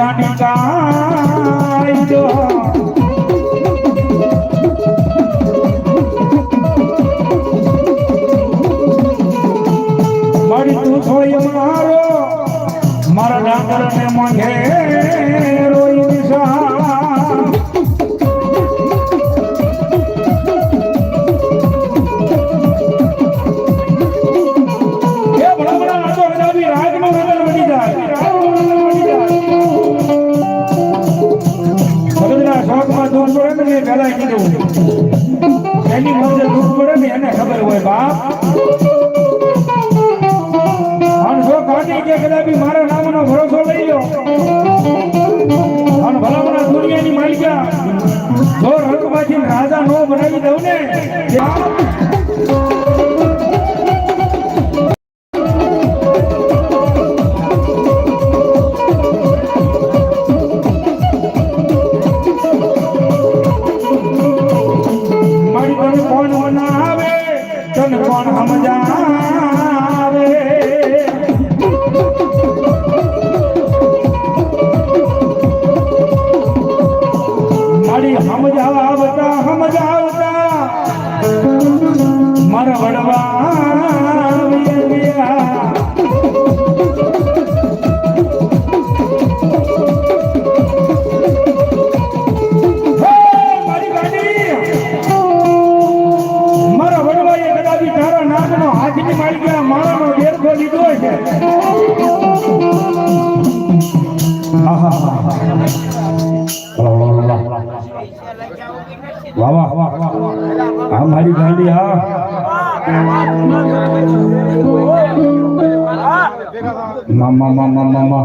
રાજાની કાઈ જો મારી તું સોય મારો મારા ડાંગરને મોંઘે રોઈ દિશા એની મધ્ય દુઃખ પડે ને એને ખબર હોય બાપ જો કાઢી કે કદાચ મારા નામનો ભરોસો લઈ લો અને ભલામણા દુનિયાની માલિકા જો રંગમાંથી રાજા નો બનાવી દઉં ને हमारी गाड़ी मामा मामा मामा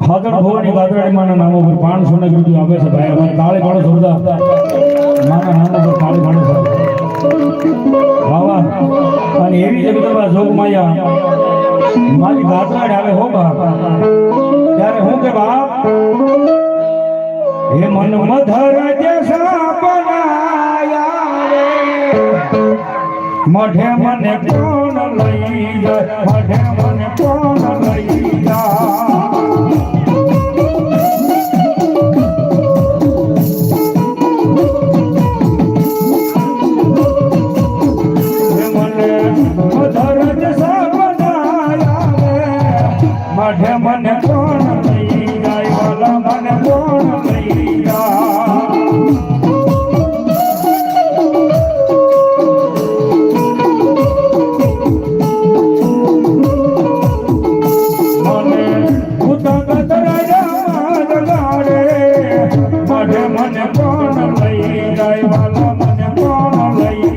हाथड़ भवानी गादराड़ी माना नामों पर 500 ने रुपया आवे से भाई हमारे काले पाड़ो सुरदा माना नामों पर काले पाड़ो सुरदा बाबा અને એવી જગતમાં જોગ માયા મારી ગાદરાડી આવે હો બાપ ત્યારે હું કે બાપ હે મન મધર જૈસા બનાયા રે મઢે મને કોણ લઈ જાય મઢે મને કોણ લઈ જાય मढ़े मन कौन लई जाय वाला मन कौन लई मने उतगत राजा लगाड़े मढ़े मन कौन लई जाय वाला मन कौन लई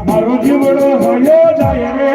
મારો જીવડો હોયો જાય રે